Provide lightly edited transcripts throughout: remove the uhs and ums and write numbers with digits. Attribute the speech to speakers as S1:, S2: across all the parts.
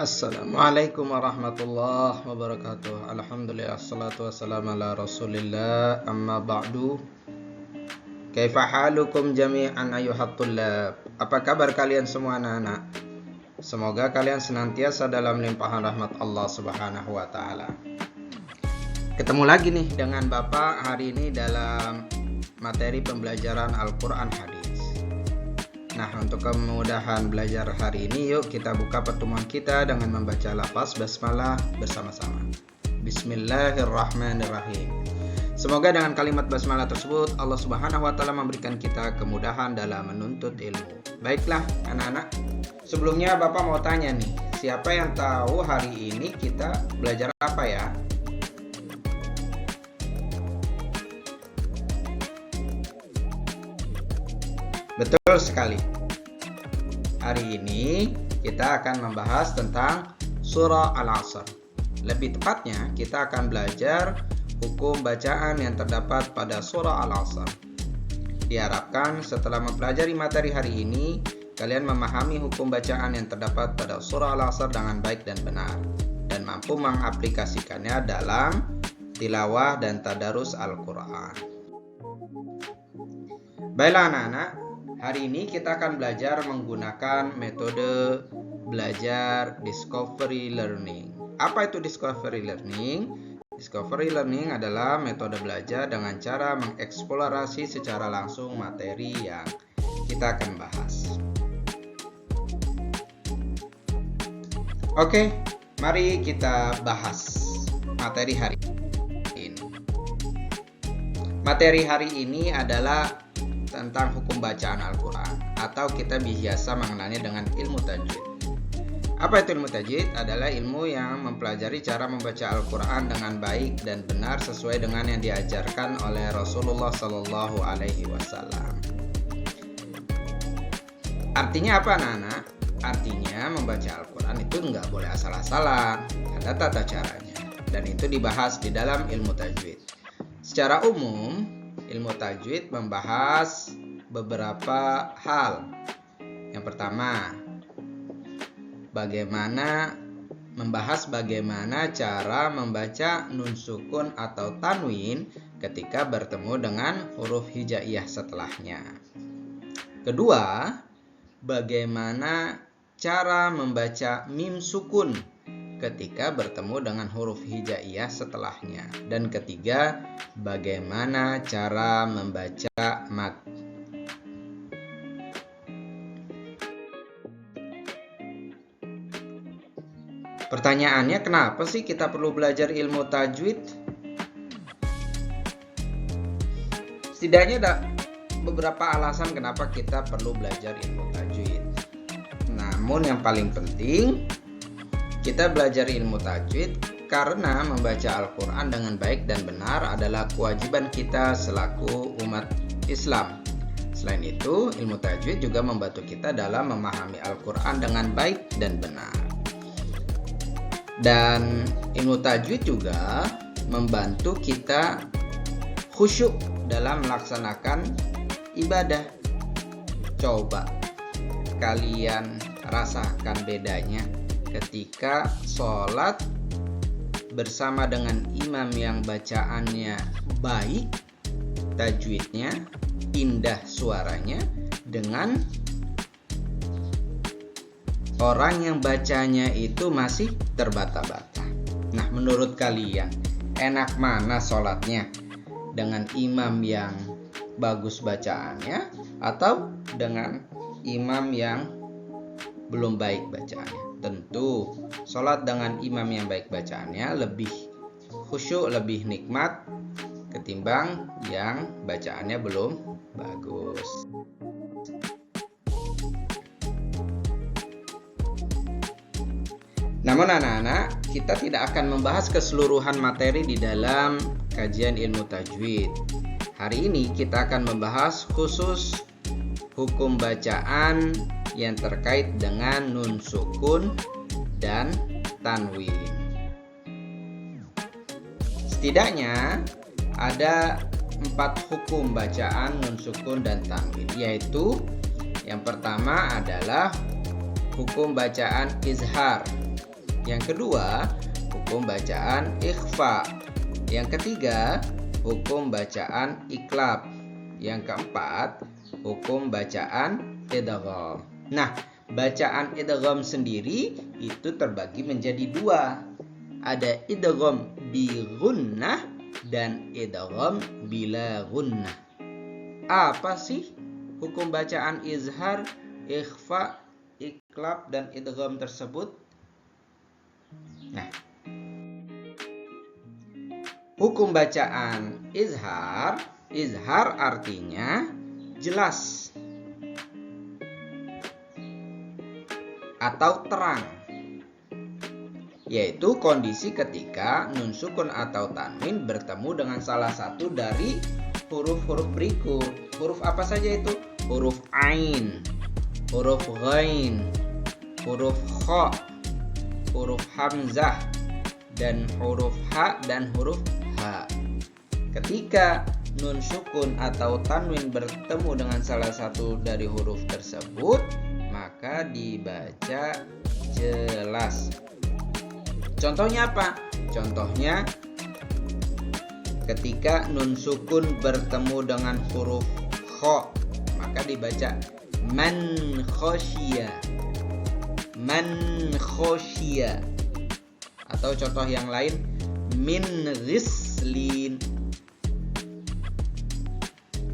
S1: Assalamualaikum warahmatullahi wabarakatuh. Alhamdulillah, salatu wassalamu ala rasulillah, amma ba'du. Kaifa halukum jami'an ayuhat tullab. Apa kabar kalian semua anak-anak? Semoga kalian senantiasa dalam limpahan rahmat Allah subhanahu wa ta'ala. Ketemu lagi nih dengan Bapak hari ini dalam materi pembelajaran Al-Quran Hadis. Nah, untuk kemudahan belajar hari ini, yuk kita buka pertemuan kita dengan membaca lafaz basmalah bersama-sama. Bismillahirrahmanirrahim. Semoga dengan kalimat basmalah tersebut Allah Subhanahu wa taala memberikan kita kemudahan dalam menuntut ilmu. Baiklah anak-anak, sebelumnya Bapak mau tanya nih, siapa yang tahu hari ini kita belajar apa ya? Betul sekali. Hari ini kita akan membahas tentang surah Al-Asr. Lebih tepatnya, kita akan belajar hukum bacaan yang terdapat pada surah Al-Asr. Diharapkan setelah mempelajari materi hari ini, kalian memahami hukum bacaan yang terdapat pada surah Al-Asr dengan baik dan benar, dan mampu mengaplikasikannya dalam tilawah dan tadarus Al-Quran. Baiklah anak-anak, hari ini kita akan belajar menggunakan metode belajar discovery learning. Apa itu discovery learning? Discovery learning adalah metode belajar dengan cara mengeksplorasi secara langsung materi yang kita akan bahas. Oke, mari kita bahas materi hari ini. Materi hari ini adalah tentang hukum bacaan Al-Quran, atau kita biasa mengenalnya dengan ilmu tajwid. Apa itu ilmu tajwid? Adalah ilmu yang mempelajari cara membaca Al-Quran dengan baik dan benar sesuai dengan yang diajarkan oleh Rasulullah Sallallahu Alaihi Wasallam. Artinya apa anak-anak? Artinya membaca Al-Quran itu nggak boleh asal-asalan, ada tata caranya, dan itu dibahas di dalam ilmu tajwid. Secara umum, ilmu tajwid membahas beberapa hal. Yang pertama, membahas bagaimana cara membaca nun sukun atau tanwin ketika bertemu dengan huruf hijaiyah setelahnya. Kedua, bagaimana cara membaca mim sukun ketika bertemu dengan huruf hijaiyah setelahnya. Dan ketiga, bagaimana cara membaca mad. Pertanyaannya, kenapa sih kita perlu belajar ilmu tajwid? Setidaknya ada beberapa alasan kenapa kita perlu belajar ilmu tajwid. Namun yang paling penting, kita belajar ilmu tajwid karena membaca Al-Quran dengan baik dan benar adalah kewajiban kita selaku umat Islam. Selain itu, ilmu tajwid juga membantu kita dalam memahami Al-Quran dengan baik dan benar. Dan ilmu tajwid juga membantu kita khusyuk dalam melaksanakan ibadah. Coba kalian rasakan bedanya ketika sholat bersama dengan imam yang bacaannya baik, tajwidnya indah suaranya, dengan orang yang bacanya itu masih terbata-bata. Nah, menurut kalian enak mana sholatnya? Dengan imam yang bagus bacaannya atau dengan imam yang belum baik bacaannya? Tentu sholat dengan imam yang baik bacaannya lebih khusyuk, lebih nikmat ketimbang yang bacaannya belum bagus. Namun anak-anak, kita tidak akan membahas keseluruhan materi di dalam kajian ilmu tajwid. Hari ini kita akan membahas khusus hukum bacaan yang terkait dengan nun sukun dan tanwin. Setidaknya ada 4 hukum bacaan nun sukun dan tanwin, yaitu yang pertama adalah hukum bacaan izhar. Yang kedua, hukum bacaan ikhfa. Yang ketiga, hukum bacaan iklab. Yang keempat, hukum bacaan idgham. Nah, bacaan idgham sendiri itu terbagi menjadi dua. Ada idgham bi gunnah dan idgham bila gunnah. Apa sih hukum bacaan izhar, ikhfa, iklab, dan idgham tersebut? Nah, hukum bacaan izhar artinya jelas atau terang, yaitu kondisi ketika nun sukun atau tanwin bertemu dengan salah satu dari huruf-huruf berikut. Huruf apa saja itu? Huruf ain, huruf ghain, huruf kha, huruf hamzah, dan huruf ha dan huruf ha. Ketika nun sukun atau tanwin bertemu dengan salah satu dari huruf tersebut, maka dibaca jelas. Contohnya apa? Contohnya ketika nun sukun bertemu dengan huruf kha, maka dibaca man khosyiya, man khosyiya. Atau contoh yang lain, min ghislin,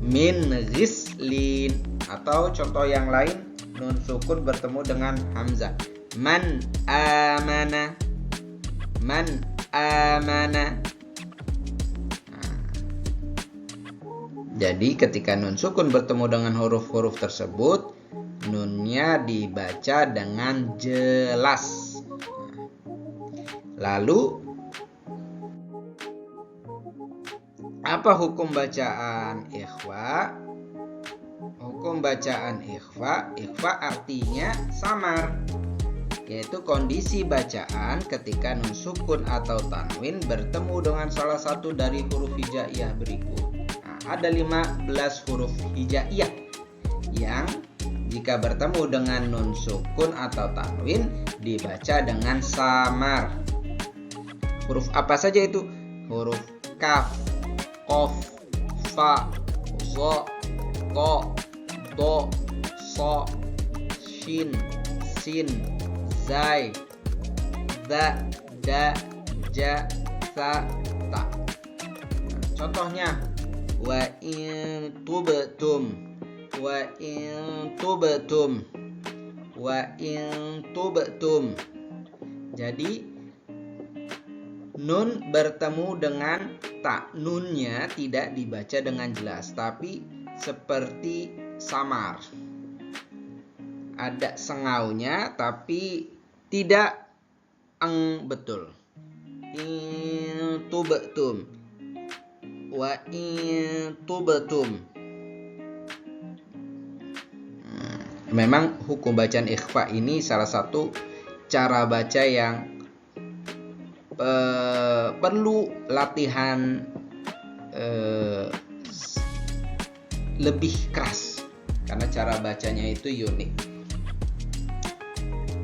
S1: min ghislin. Atau contoh yang lain, nun sukun bertemu dengan hamzah, man amana, man amana. Jadi ketika nun sukun bertemu dengan huruf-huruf tersebut, nunnya dibaca dengan jelas. Lalu, apa hukum bacaan ikhfa? Hukum bacaan ikhfa artinya samar, yaitu kondisi bacaan ketika nun sukun atau tanwin bertemu dengan salah satu dari huruf hijaiyah berikut. Ada 15 huruf hijaiyah yang jika bertemu dengan nun sukun atau tanwin dibaca dengan samar. Huruf apa saja itu? Huruf kaf, qaf, fa, za, ta, do, so, shin, sin, zai, za, da, ja, sa, ta. Contohnya, wa in tubtum, wa in tubtum, wa in tubtum. Jadi nun bertemu dengan ta, nunnya tidak dibaca dengan jelas, tapi seperti samar. Ada sengaunya tapi tidak betul. In tubtum, wa in tubtum. Memang hukum bacaan ikhfa ini salah satu cara baca yang perlu latihan lebih keras karena cara bacanya itu unik.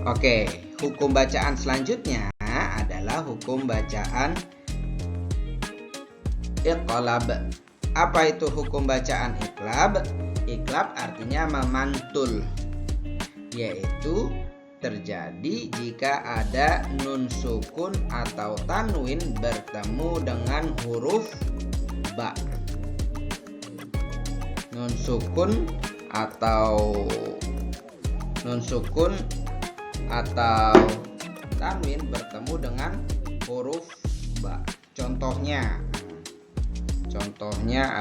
S1: Oke, hukum bacaan selanjutnya adalah hukum bacaan iqlab. Apa itu hukum bacaan iqlab? Iqlab artinya memantul, yaitu terjadi jika ada nun sukun atau tanwin bertemu dengan huruf ba. Nun sukun atau tanwin bertemu dengan huruf ba. Contohnya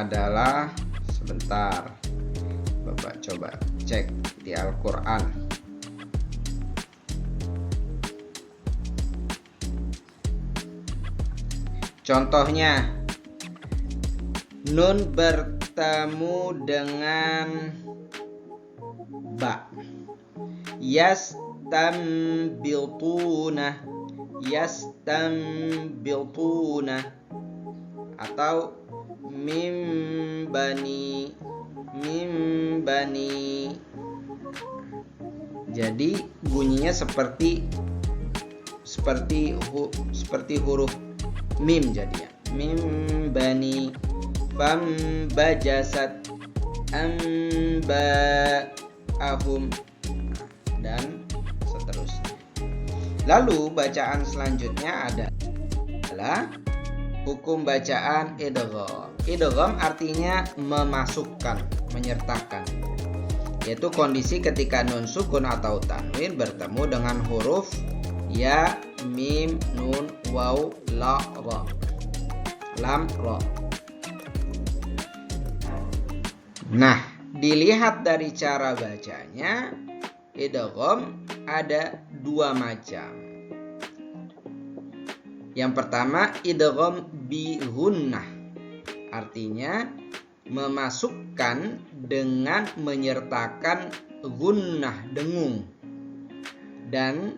S1: adalah, sebentar, Bapak coba cek di Al-Quran. Contohnya, nun bertemu dengan ba. Yastambiltuna, atau mim bani. Jadi bunyinya seperti seperti huruf mim jadinya. Mim bani fam bajasat amba ahum dan seterusnya. Lalu bacaan selanjutnya adalah hukum bacaan idgham. Idgham artinya memasukkan, menyertakan, yaitu kondisi ketika nun sukun atau tanwin bertemu dengan huruf ya, mim, nun, waw, la, ra, lam, ra. Nah, dilihat dari cara bacanya, idgham ada dua macam. Yang pertama, idgham bi gunnah, artinya memasukkan dengan menyertakan gunnah, dengung. Dan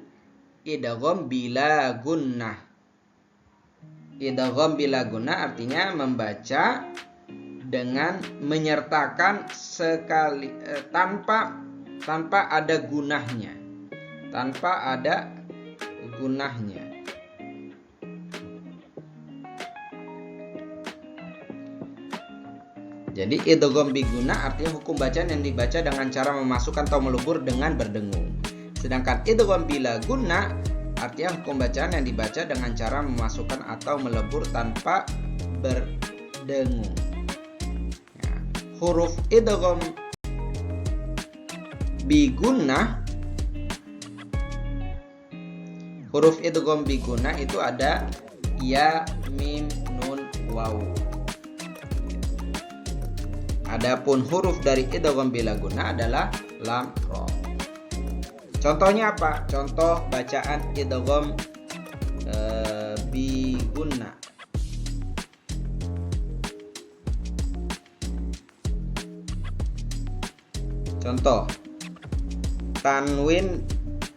S1: idgham bila gunnah. Idgham bila gunnah artinya membaca dengan menyertakan sekali tanpa ada gunahnya. Tanpa ada gunahnya. Jadi idgham bi gunnah artinya hukum bacaan yang dibaca dengan cara memasukkan atau melebur dengan berdengung. Sedangkan idgham bila gunnah artinya hukum bacaan yang dibaca dengan cara memasukkan atau melebur tanpa berdengung. Ya, huruf idgham bi gunnah, huruf idgham bi gunnah itu ada ya, mim, nun, waw. Adapun huruf dari idgham bila gunnah adalah lam, ra. Contohnya apa? Contoh bacaan idgham bi gunnah. Contoh tanwin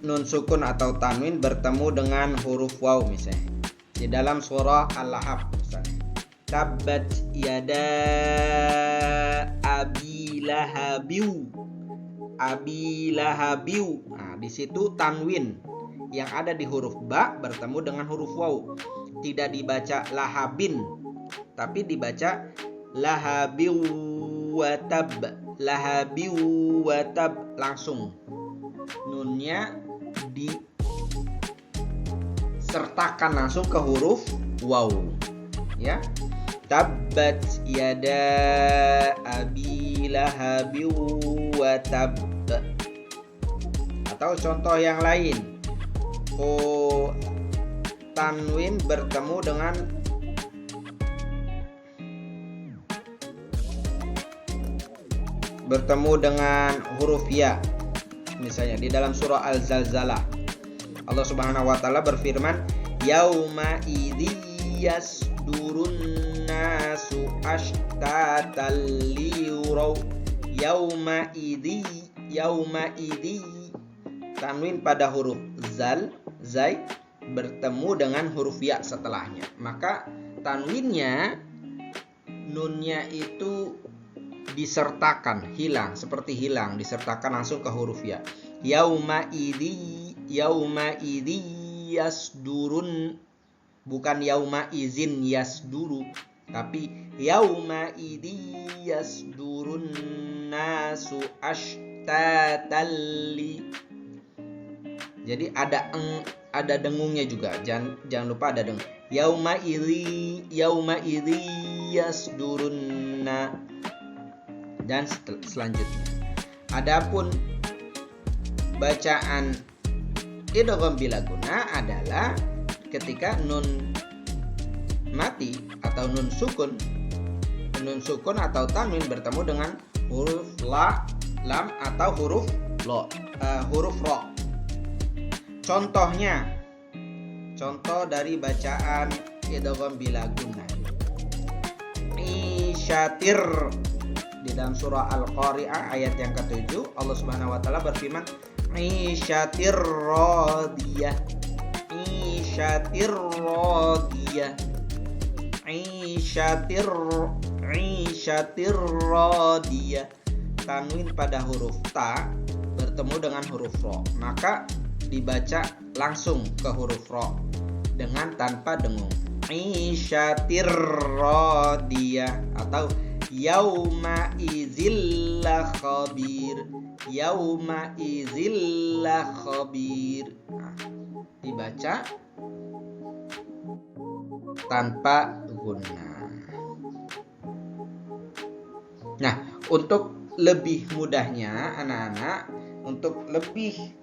S1: nun sukun atau tanwin bertemu dengan huruf waw misalnya. Di dalam surah Al-Lahab misalnya. Tabbat yada abi lahabiu. Abi lahabiu. Nah, di situ tanwin yang ada di huruf ba bertemu dengan huruf waw. Tidak dibaca lahabin, tapi dibaca lahabiu watab. Lahabiu watab, langsung nunnya disertakan langsung ke huruf waw. Ya. Tabbat yada abi lahabi wa tab. Atau contoh yang lain, tanwin bertemu dengan huruf ya. Misalnya di dalam surah Al-Zalzalah Allah Subhanahu wa taala berfirman, yauma idzi yasdurun nasu ashtatan liyuraw. Yauma idzi tanwin pada huruf zai bertemu dengan huruf ya setelahnya. Maka tanwinnya, nunnya itu disertakan, disertakan langsung ke huruf ya. Yauma idzi yasdurun, bukan yauma izin yasduru, tapi yauma idzi yasdurun nasu ashtatan li. Jadi ada dengungnya juga. Jangan lupa ada dengung. Yauma idzi yasdurunna dan selanjutnya. Adapun bacaan idgham bila gunnah adalah ketika nun mati atau nun sukun atau tanwin bertemu dengan huruf la, lam atau huruf ro. Contoh dari bacaan idgham bila gunnah. Isyatir di dalam surah Al-Qari'ah ayat yang ke-7 Allah Subhanahu wa taala berfirman, Isyatir radiyah. Isyatir radiyah. Tanwin pada huruf ta bertemu dengan huruf ro, maka dibaca langsung ke huruf ro dengan tanpa dengung. Isyatir radiyah atau yauma izil la khabir. Yauma izil la khabir. Nah, dibaca tanpa gunnah. Nah, untuk lebih mudahnya anak-anak, untuk lebih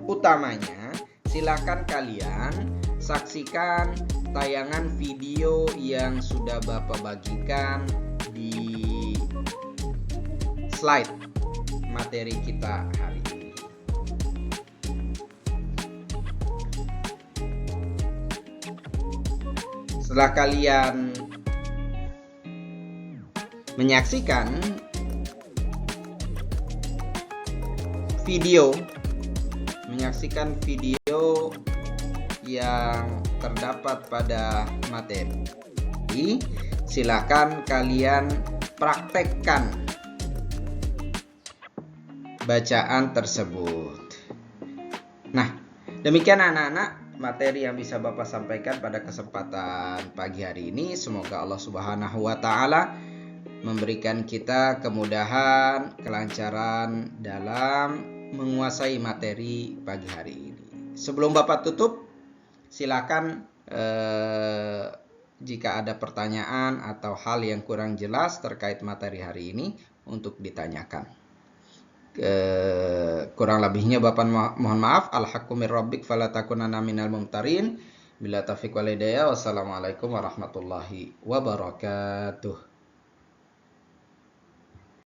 S1: utamanya, silakan kalian saksikan tayangan video yang sudah Bapak bagikan di slide materi kita hari ini. Setelah kalian menyaksikan video yang terdapat pada materi, silakan kalian praktekkan bacaan tersebut. Nah, demikian anak-anak materi yang bisa Bapak sampaikan pada kesempatan pagi hari ini. Semoga Allah Subhanahu wa Ta'ala memberikan kita kemudahan, kelancaran dalam menguasai materi pagi hari ini. Sebelum Bapak tutup, silakan jika ada pertanyaan atau hal yang kurang jelas terkait materi hari ini untuk ditanyakan. Kurang lebihnya Bapak mohon maaf. Al-haqqu mir rabbik fala takunanna minal mumtarin. Bila taufiq wal hidayah. Wassalamualaikum warahmatullahi wabarakatuh.